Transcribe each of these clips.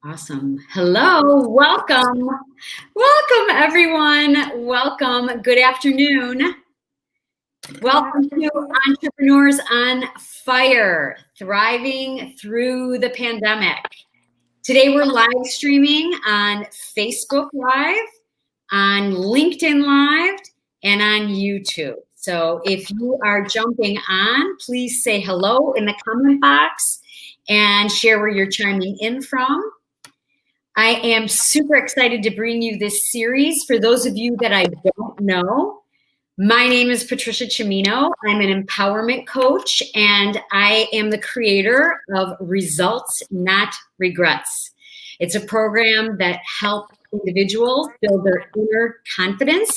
Awesome. Hello, welcome. Welcome, everyone. Welcome. Good afternoon. Welcome to Entrepreneurs on Fire, thriving through the pandemic. Today we're live streaming on Facebook Live, on LinkedIn Live, and on YouTube. So if you are jumping on, please say hello in the comment box and share where you're chiming in from. I am super excited to bring you this series. For those of you that I don't know, my name is Patricia Cimino. I'm an empowerment coach, and I am the creator of Results, Not Regrets. It's a program that helps individuals build their inner confidence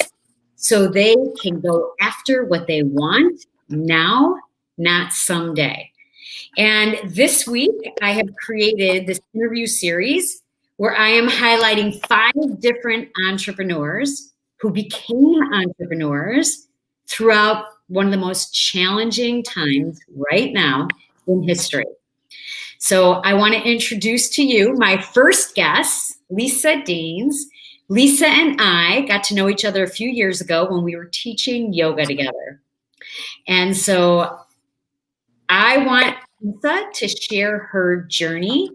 so they can go after what they want now, not someday. And this week, I have created this interview series where I am highlighting 5 different entrepreneurs who became entrepreneurs throughout one of the most challenging times right now in history. So I want to introduce to you my first guest, Lisa Dienes. Lisa and I got to know each other a few years ago when we were teaching yoga together. And so I want Lisa to share her journey.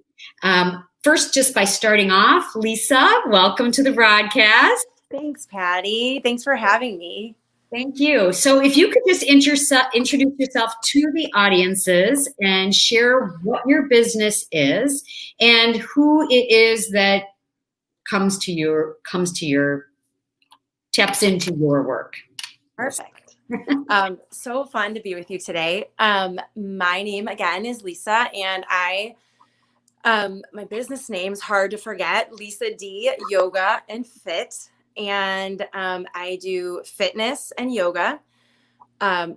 First, just by starting off, Lisa, welcome to the broadcast. Thanks, Patty. Thanks for having me. Thank you. So if you could just introduce yourself to the audiences and share what your business is and who it is that taps into your work. Perfect. So fun to be with you today. My name again is Lisa, and my business name's hard to forget, Lisa D Yoga and Fit. And I do fitness and yoga,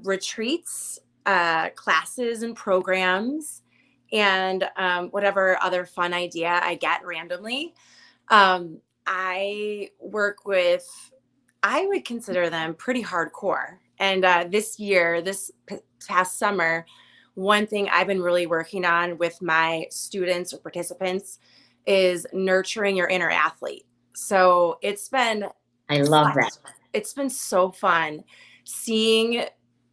retreats, classes and programs, and whatever other fun idea I get randomly. I work with, I would consider them pretty hardcore. And this past summer, one thing I've been really working on with my students or participants is nurturing your inner athlete. So I love that. It's been so fun seeing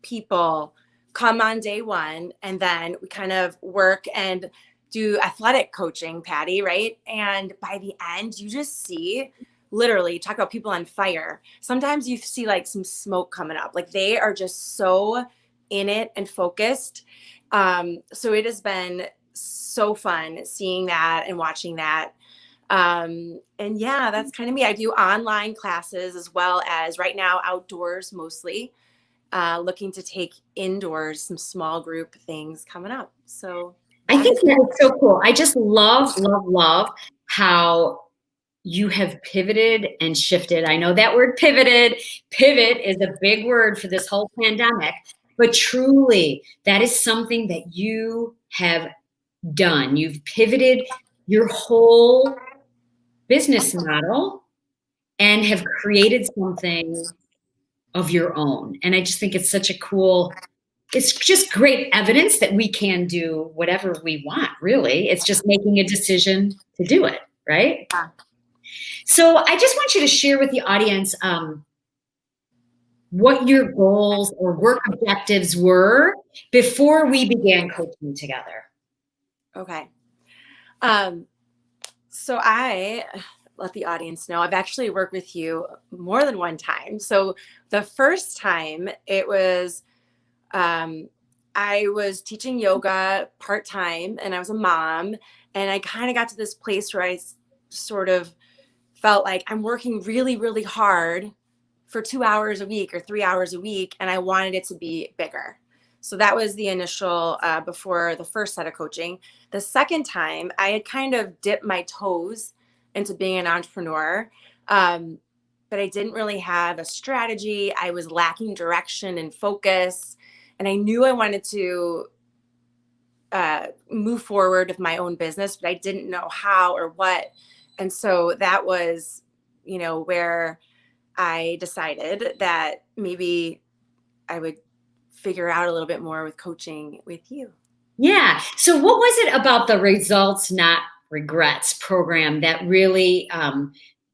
people come on day one, and then we kind of work and do athletic coaching, Patty, right? And by the end, you just see, literally, talk about people on fire. Sometimes you see like some smoke coming up. Like they are just so in it and focused. So it has been so fun seeing that and watching that. And yeah, that's kind of me. I do online classes as well as right now outdoors mostly, looking to take indoors some small group things coming up. So I think that's so cool. I just love how you have pivoted and shifted. I know that word pivot is a big word for this whole pandemic, but truly that is something that you have done. You've pivoted your whole business model and have created something of your own. And I just think it's it's just great evidence that we can do whatever we want, really. It's just making a decision to do it, right? Yeah. So I just want you to share with the audience what your goals or work objectives were before we began coaching together. Okay. So I let the audience know I've actually worked with you more than one time. So the first time it was, I was teaching yoga part-time and I was a mom, and I kind of got to this place where I sort of felt like I'm working really, really hard for 2 hours a week or 3 hours a week, and I wanted it to be bigger. So that was the initial, before the first set of coaching. The second time, I had kind of dipped my toes into being an entrepreneur, but I didn't really have a strategy. I was lacking direction and focus, and I knew I wanted to move forward with my own business, but I didn't know how or what. And so that was, where I decided that maybe I would figure out a little bit more with coaching with you. Yeah. So what was it about the results, not regrets program that really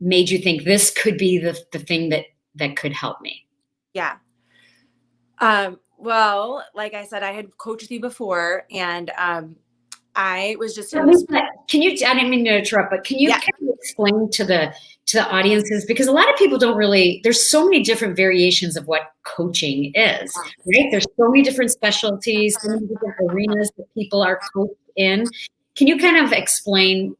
made you think this could be the thing that could help me? Yeah. Well, like I said, I had coached with you before, and I was just in this. Can you? I didn't mean to interrupt, but can you kind of explain to the audiences, because a lot of people don't really. There's so many different variations of what coaching is, right? There's so many different specialties, so many different arenas that people are coached in. Can you kind of explain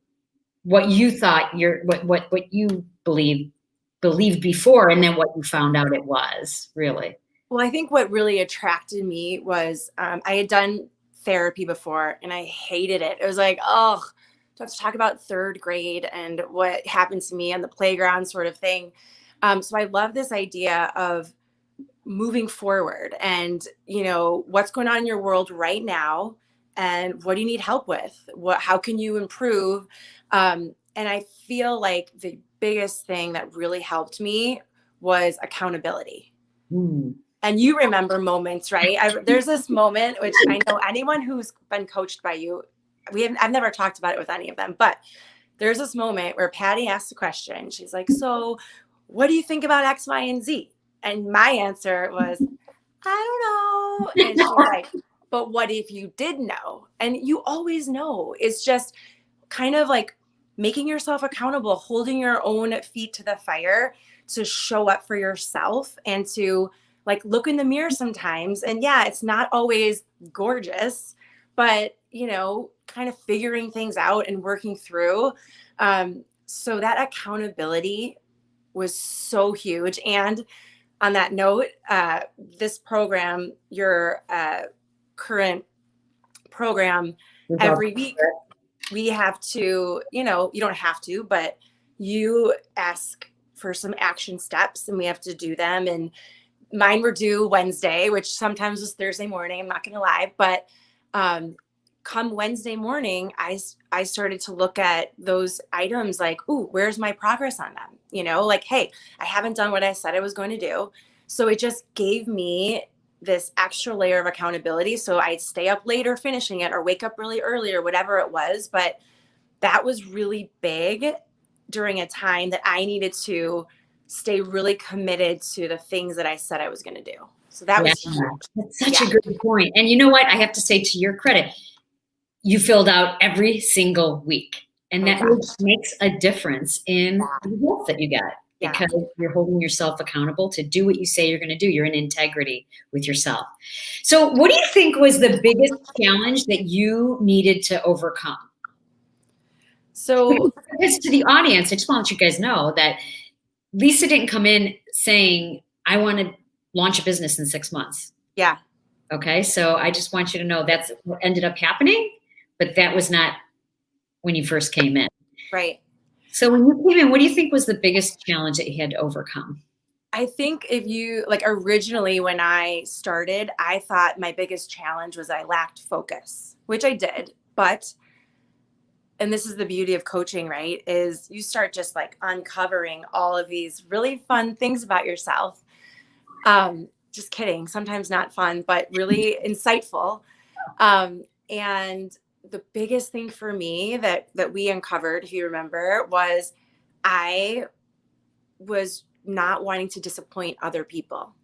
what you thought what you believed before, and then what you found out it was really? Well, I think what really attracted me was I had done therapy before and I hated it. It was like, oh, to have to talk about third grade and what happened to me on the playground sort of thing. So I love this idea of moving forward and, what's going on in your world right now and what do you need help with? How can you improve? And I feel like the biggest thing that really helped me was accountability. And you remember moments, right? There's this moment, which I know anyone who's been coached by you, I've never talked about it with any of them, but there's this moment where Patty asked a question. She's like, so what do you think about X, Y, and Z? And my answer was, I don't know. And she's like, but what if you did know? And you always know. It's just kind of like making yourself accountable, holding your own feet to the fire to show up for yourself and to like look in the mirror sometimes. And yeah, it's not always gorgeous, but kind of figuring things out and working through. So that accountability was so huge. And on that note, this program, your current program, every week we have to, you don't have to, but you ask for some action steps and we have to do them. And mine were due Wednesday, which sometimes was Thursday morning. I'm not going to lie, but come Wednesday morning, I started to look at those items like, ooh, where's my progress on them? Like, hey, I haven't done what I said I was going to do. So it just gave me this extra layer of accountability. So I'd stay up later finishing it or wake up really early or whatever it was. But that was really big during a time that I needed to stay really committed to the things that I said I was going to do. So that was huge. That's such a good point. And you know what? I have to say, to your credit, you filled out every single week. And that makes a difference in the results that you get, because you're holding yourself accountable to do what you say you're going to do. You're in integrity with yourself. So what do you think was the biggest challenge that you needed to overcome? So because to the audience, I just want to let you guys know that Lisa didn't come in saying, I want to launch a business in 6 months. Yeah. Okay. So I just want you to know that's what ended up happening, but that was not when you first came in. Right. So when you came in, what do you think was the biggest challenge that you had to overcome? I think if you originally when I started, I thought my biggest challenge was I lacked focus, which I did, but and this is the beauty of coaching, right? Is you start just like uncovering all of these really fun things about yourself. Just kidding. Sometimes not fun, but really insightful. And the biggest thing for me that we uncovered, if you remember, was I was not wanting to disappoint other people.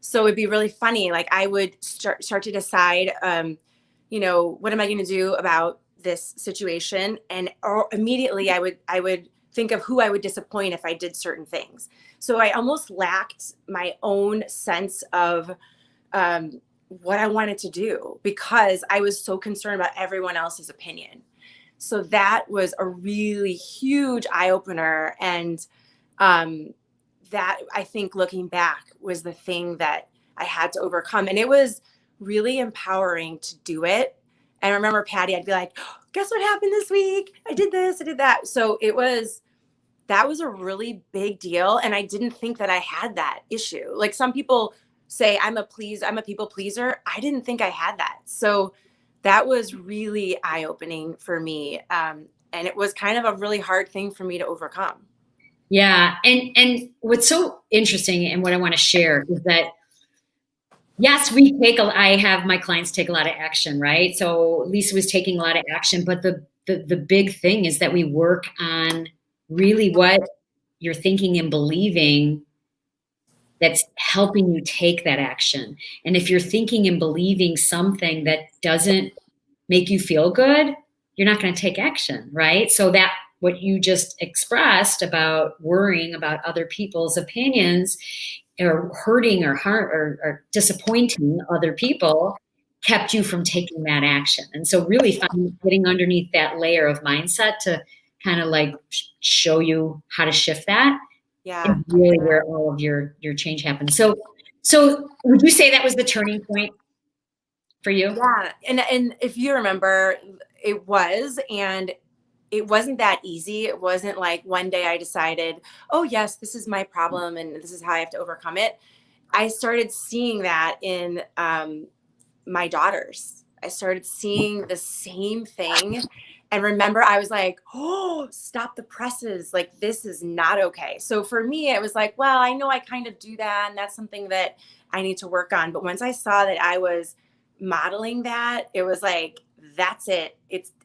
So it'd be really funny. Like I would start to decide, what am I going to do about this situation? And immediately I would think of who I would disappoint if I did certain things. So I almost lacked my own sense of what I wanted to do because I was so concerned about everyone else's opinion. So that was a really huge eye opener. And that I think looking back was the thing that I had to overcome. And it was really empowering to do it. And I remember Patty, I'd be like, oh, guess what happened this week? I did this, I did that. So that was a really big deal. And I didn't think that I had that issue. Like some people say I'm a people pleaser. I didn't think I had that. So that was really eye-opening for me. And it was kind of a really hard thing for me to overcome. Yeah. And what's so interesting and what I want to share is that, yes, I have my clients take a lot of action, right? So Lisa was taking a lot of action, but the the big thing is that we work on really what you're thinking and believing that's helping you take that action. And if you're thinking and believing something that doesn't make you feel good, you're not going to take action, right? So that what you just expressed about worrying about other people's opinions or hurting or or disappointing other people kept you from taking that action. And so really getting underneath that layer of mindset to kind of like show you how to shift that is Yeah. really where all of your change happens. So would you say that was the turning point for you? Yeah. And if you remember, it was, and it wasn't that easy. It wasn't like one day I decided, oh yes, this is my problem and this is how I have to overcome it. I started seeing that in my daughters. I started seeing the same thing. And remember, I was like, oh, stop the presses. Like, this is not okay. So for me, it was like, well, I know I kind of do that. And that's something that I need to work on. But once I saw that I was modeling that, it was like, that's it.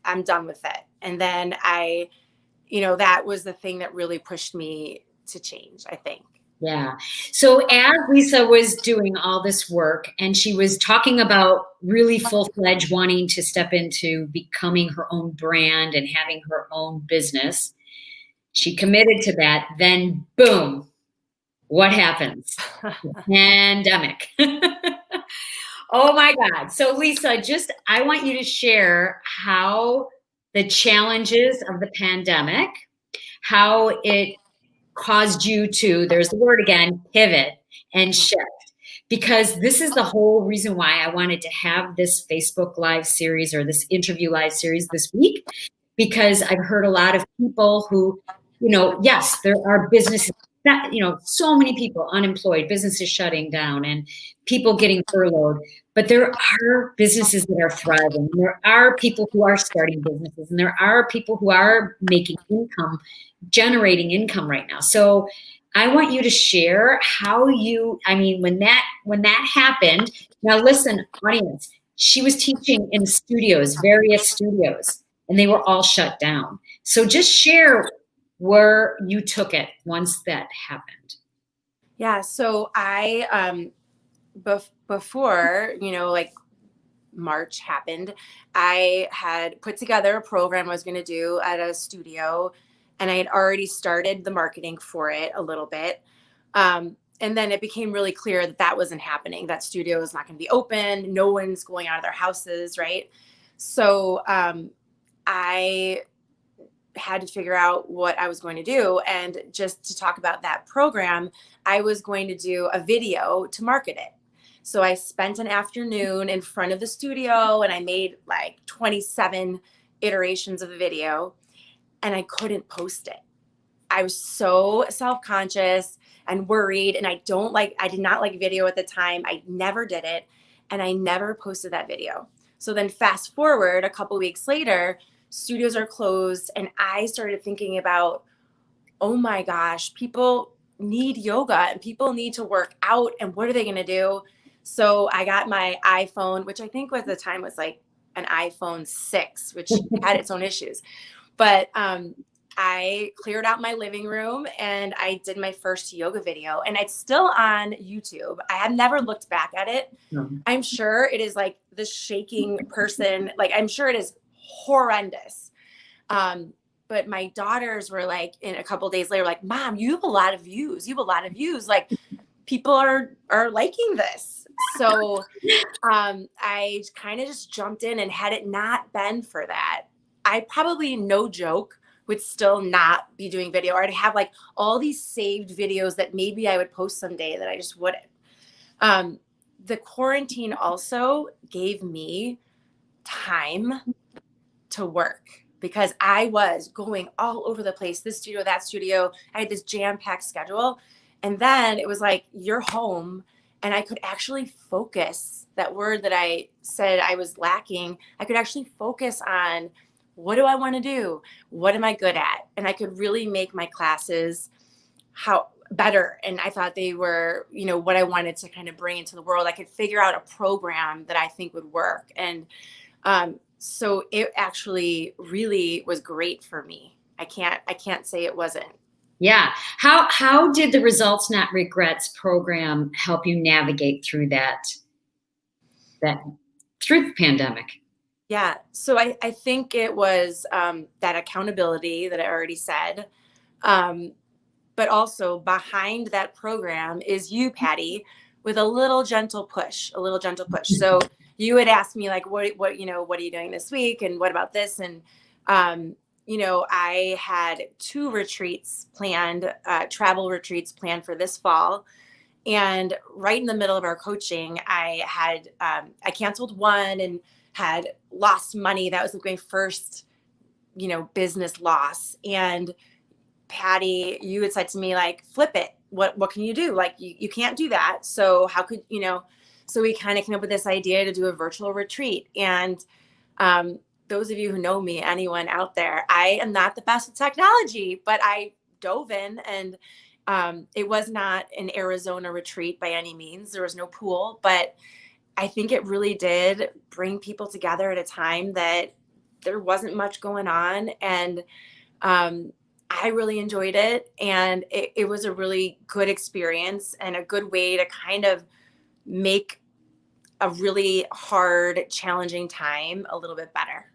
I'm done with it. And then that was the thing that really pushed me to change, I think. Yeah. So as Lisa was doing all this work and she was talking about really full-fledged wanting to step into becoming her own brand and having her own business, she committed to that. Then boom, what happens? Pandemic. Oh my God. So Lisa, I want you to share how the challenges of the pandemic, how it caused you to, there's the word again, pivot and shift. Because this is the whole reason why I wanted to have this Facebook Live series or this interview live series this week, because I've heard a lot of people who, yes, there are businesses that, so many people unemployed, businesses shutting down and people getting furloughed. But there are businesses that are thriving. There are people who are starting businesses, and there are people who are making income, generating income right now. So I want you to share how when that happened. Now listen, audience, she was teaching in studios, various studios, and they were all shut down. So just share where you took it once that happened. Yeah. So I, before, like March happened, I had put together a program I was going to do at a studio, and I had already started the marketing for it a little bit. And then it became really clear that that wasn't happening. That studio is not going to be open. No one's going out of their houses. Right. So I had to figure out what I was going to do. And just to talk about that program, I was going to do a video to market it. So I spent an afternoon in front of the studio and I made like 27 iterations of the video, and I couldn't post it. I was so self-conscious and worried, and I did not like video at the time. I never did it, and I never posted that video. So then fast forward a couple weeks later, studios are closed, and I started thinking about, oh my gosh, people need yoga and people need to work out, and what are they going to do? So I got my iPhone, which I think at the time was like an iPhone 6, which had its own issues. But I cleared out my living room and I did my first yoga video, and it's still on YouTube. I have never looked back at it. I'm sure it is like the shaking person. Like, I'm sure it is horrendous. But my daughters were like, in a couple of days later, like, Mom, you have a lot of views. You have a lot of views. Like, people are liking this. So I kind of just jumped in, and had it not been for that, I probably, no joke, would still not be doing video, or I'd have like all these saved videos that maybe I would post someday that I just wouldn't. The quarantine also gave me time to work, because I was going all over the place, this studio, that studio. I had this jam-packed schedule. And then it was like, you're home, and I could actually focus. That word that I said I was lacking, I could actually focus on, what do I want to do? What am I good at? And I could really make my classes better. And I thought they were, what I wanted to kind of bring into the world. I could figure out a program that I think would work. And So it actually really was great for me. I can't say it wasn't. Yeah. How did the Results Not Regrets program help you navigate through that through the pandemic? Yeah. So I think it was that accountability that I already said. Um, but also behind that program is you, Patty, with a little gentle push, a little gentle push. So you would ask me like, what, what are you doing this week? And what about this? And, I had 2 retreats planned, travel retreats planned for this fall. And right in the middle of our coaching, I canceled one and had lost money. That was like my first, business loss. And Patty, you had said to me, like, flip it. What can you do? Like, you can't do that. So how could, so we kind of came up with this idea to do a virtual retreat. And those of you who know me, anyone out there, I am not the best with technology, but I dove in, and it was not an Arizona retreat by any means. There was no pool, but I think it really did bring people together at a time that there wasn't much going on. And I really enjoyed it. And it was a really good experience and a good way to kind of make a really hard, challenging time a little bit better.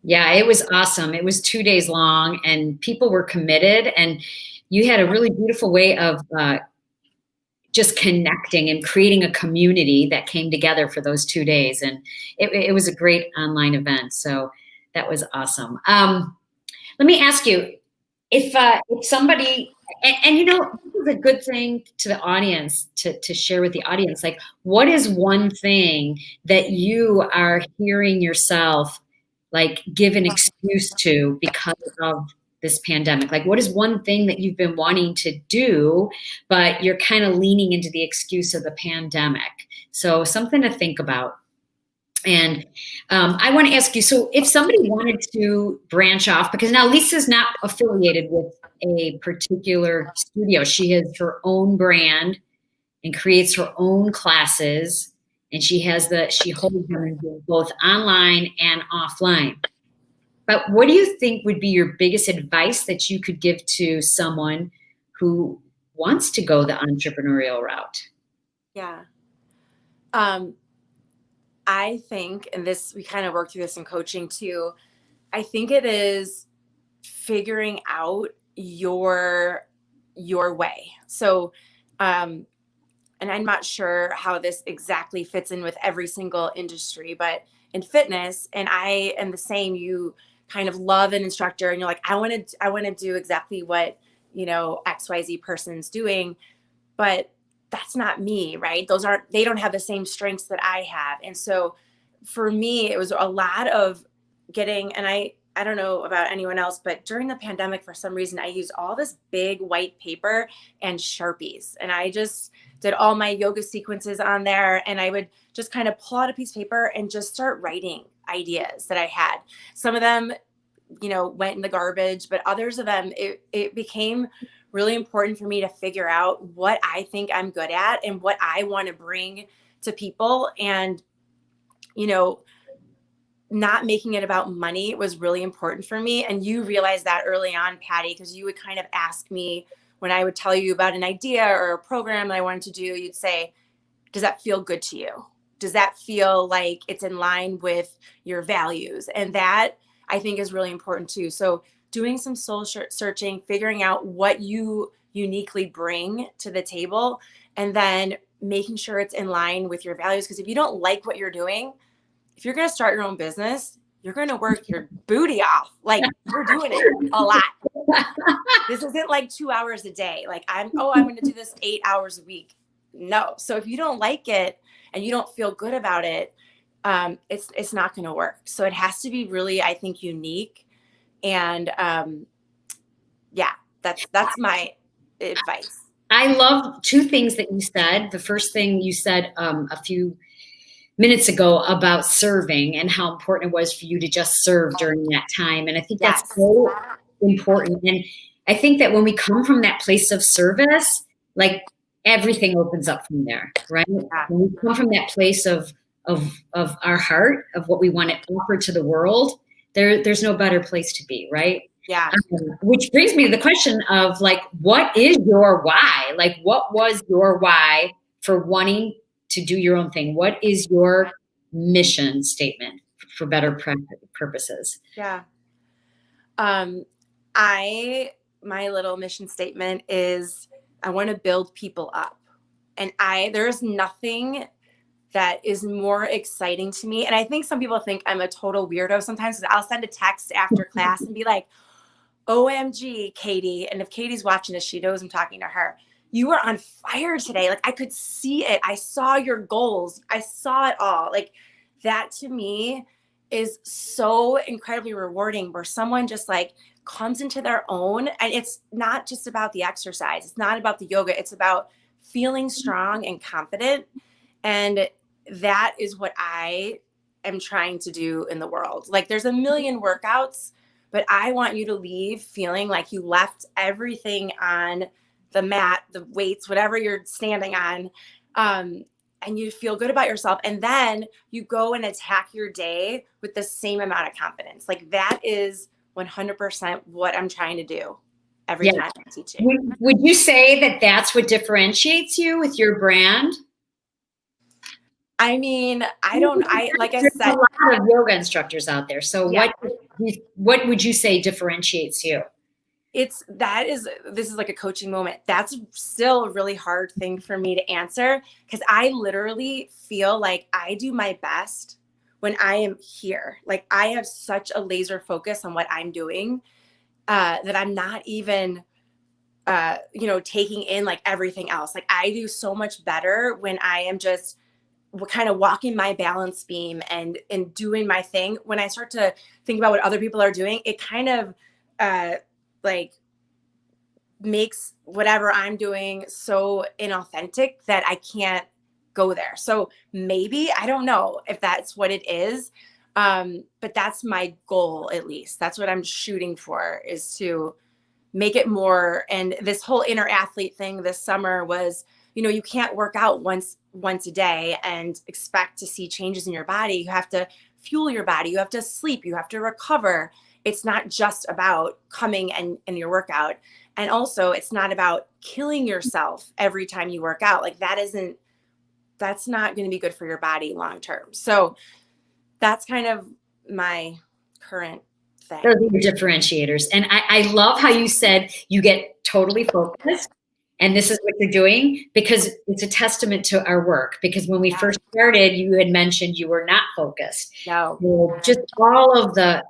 Yeah, it was awesome. It was 2 days long and people were committed, and you had a really beautiful way of just connecting and creating a community that came together for those 2 days. And it was a great online event. So that was awesome. Let me ask you, if somebody, and this is a good thing to the audience to share with the audience, like, what is one thing that you are hearing yourself like give an excuse to because of this pandemic? Like, what is one thing that you've been wanting to do, but you're kind of leaning into the excuse of the pandemic? So something to think about. And I want to ask you, so if somebody wanted to branch off, because now Lisa's not affiliated with a particular studio. She has her own brand and creates her own classes, and she holds them both online and offline. But what do you think would be your biggest advice that you could give to someone who wants to go the entrepreneurial route? Yeah. I think, and we kind of work through this in coaching too, I think it is figuring out your way. So, and I'm not sure how this exactly fits in with every single industry, but in fitness, and I am the same, you kind of love an instructor and you're like, I want to do exactly what, XYZ person's doing, but that's not me, right? They don't have the same strengths that I have. And so for me, it was a lot of getting, and I don't know about anyone else, but during the pandemic, for some reason, I used all this big white paper and Sharpies. And I just did all my yoga sequences on there. And I would just kind of pull out a piece of paper and just start writing ideas that I had. Some of them, went in the garbage, but others of them, it became really important for me to figure out what I think I'm good at and what I want to bring to people. And, not making it about money was really important for me. And you realized that early on, Patty, because you would kind of ask me when I would tell you about an idea or a program that I wanted to do, you'd say, does that feel good to you? Does that feel like it's in line with your values? And that, I think, is really important too. So doing some soul searching, figuring out what you uniquely bring to the table, and then making sure it's in line with your values. Because if you don't like what you're doing, if you're going to start your own business, you're going to work your booty off. Like, you're doing it a lot. This isn't like 2 hours a day. Like, I'm going to do this 8 hours a week. No. So if you don't like it and you don't feel good about it, it's not going to work. So it has to be really, I think, unique. And that's my advice. I love 2 things that you said. The first thing you said a few minutes ago about serving and how important it was for you to just serve during that time. And I think that's so important. And I think that when we come from that place of service, like, everything opens up from there, right? Yeah. When we come from that place of of our heart, of what we want to offer to the world, there's no better place to be, right? Yeah. Which brings me to the question of like, what is your why? Like, what was your why for wanting to do your own thing? What is your mission statement for better purposes? Yeah. My little mission statement is I want to build people up. And there's nothing that is more exciting to me. And I think some people think I'm a total weirdo sometimes, because I'll send a text after class and be like, OMG, Katie. And if Katie's watching this, she knows I'm talking to her. You were on fire today. Like, I could see it. I saw your goals. I saw it all. Like, that to me is so incredibly rewarding, where someone just like comes into their own. And it's not just about the exercise. It's not about the yoga. It's about feeling strong and confident. And that is what I am trying to do in the world. Like, there's a million workouts, but I want you to leave feeling like you left everything on the mat, the weights, whatever you're standing on, and you feel good about yourself. And then you go and attack your day with the same amount of confidence. Like, that is 100% what I'm trying to do every time I'm teaching. Would you say that that's what differentiates you with your brand? I mean, like I There's said, a lot of yoga instructors out there. So yeah. what would you say differentiates you? This is like a coaching moment. That's still a really hard thing for me to answer, because I literally feel like I do my best when I am here. Like, I have such a laser focus on what I'm doing, that I'm not even, taking in like everything else. Like, I do so much better when I am just kind of walking my balance beam and doing my thing. When I start to think about what other people are doing, it kind of like makes whatever I'm doing so inauthentic that I can't go there. So maybe, I don't know if that's what it is. But that's my goal. At least that's what I'm shooting for, is to make it more. And this whole inner athlete thing this summer was, you can't work out once a day and expect to see changes in your body. You have to fuel your body. You have to sleep. You have to recover. It's not just about coming and your workout. And also, it's not about killing yourself every time you work out. Like, that's not going to be good for your body long term. So that's kind of my current thing. Those are your differentiators. And I love how you said you get totally focused. And this is what you're doing, because it's a testament to our work. Because when we first started, you had mentioned you were not focused. No. So just all of the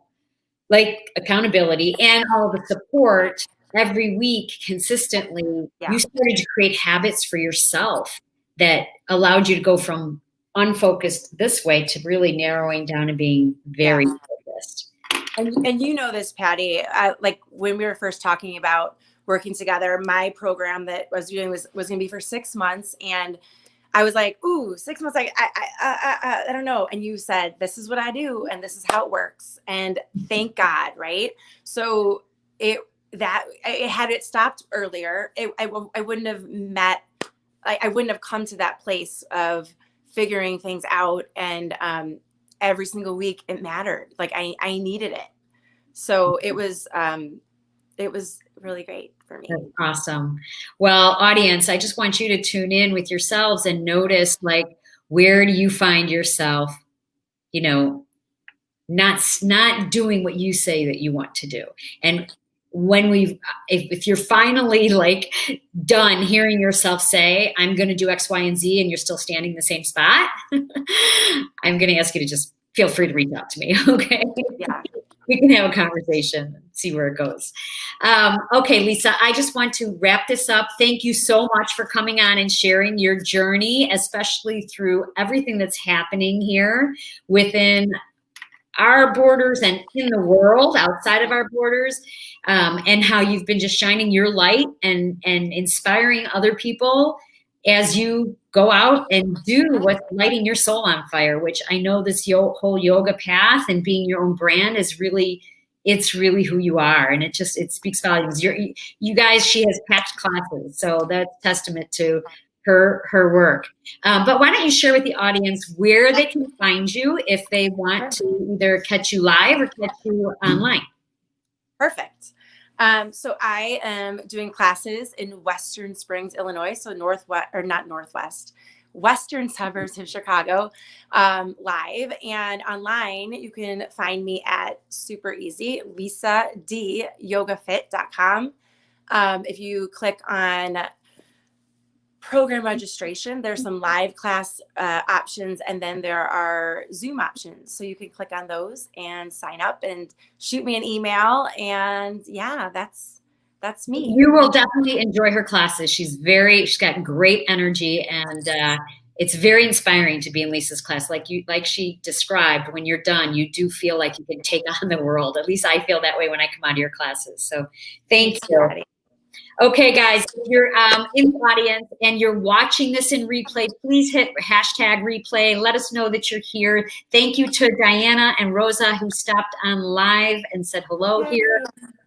accountability and all the support every week consistently, you started to create habits for yourself that allowed you to go from unfocused this way to really narrowing down and being very focused. And you know this, Patty, like when we were first talking about working together, my program that I was doing was going to be for 6 months. And I was like, ooh, 6 months. I don't know. And you said, this is what I do. And this is how it works. And thank God. Right. So had it stopped earlier, I wouldn't have I wouldn't have come to that place of figuring things out. And, every single week it mattered. Like, I needed it. So it was really great for me. That's awesome. Well, audience, I just want you to tune in with yourselves and notice, like, where do you find yourself, not doing what you say that you want to do. And when if you're finally like done hearing yourself say, I'm going to do X, Y, and Z, and you're still standing in the same spot, I'm going to ask you to just feel free to reach out to me. Okay. Yeah. We can have a conversation and see where it goes. Okay, Lisa, I just want to wrap this up. Thank you so much for coming on and sharing your journey, especially through everything that's happening here within our borders and in the world outside of our borders, and how you've been just shining your light and inspiring other people as you go out and do what's lighting your soul on fire, which I know this whole yoga path and being your own brand is really, it's really who you are. And it speaks volumes. You guys, she has patched classes. So that's testament to her work. But why don't you share with the audience where they can find you if they want to either catch you live or catch you online? Perfect. So I am doing classes in Western Springs, Illinois. So western suburbs of Chicago, live and online. You can find me at super easy, lisadyogafit.com. If you click on program registration, there's some live class options, and then there are Zoom options. So you can click on those and sign up and shoot me an email. And yeah, that's me. You will definitely enjoy her classes. She's got great energy, and it's very inspiring to be in Lisa's class. Like she described, when you're done, you do feel like you can take on the world. At least I feel that way when I come out of your classes. So thank you. Patty. Okay, guys, if you're in the audience and you're watching this in replay, please hit hashtag replay. Let us know that you're here. Thank you to Diana and Rosa who stopped on live and said hello here.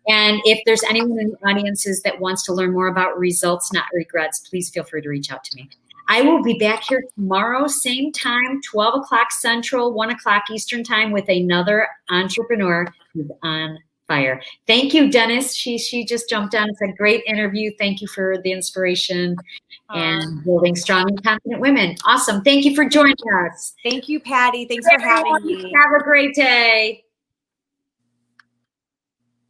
And if there's anyone in the audiences that wants to learn more about results, not regrets, please feel free to reach out to me. I will be back here tomorrow, same time, 12 o'clock Central, 1 o'clock Eastern time with another entrepreneur who's on fire. Thank you, Dennis. She just jumped on and said, great interview. Thank you for the inspiration and building strong and confident women. Awesome. Thank you for joining us. Thank you, Patty. Thanks for having me. Have a great day.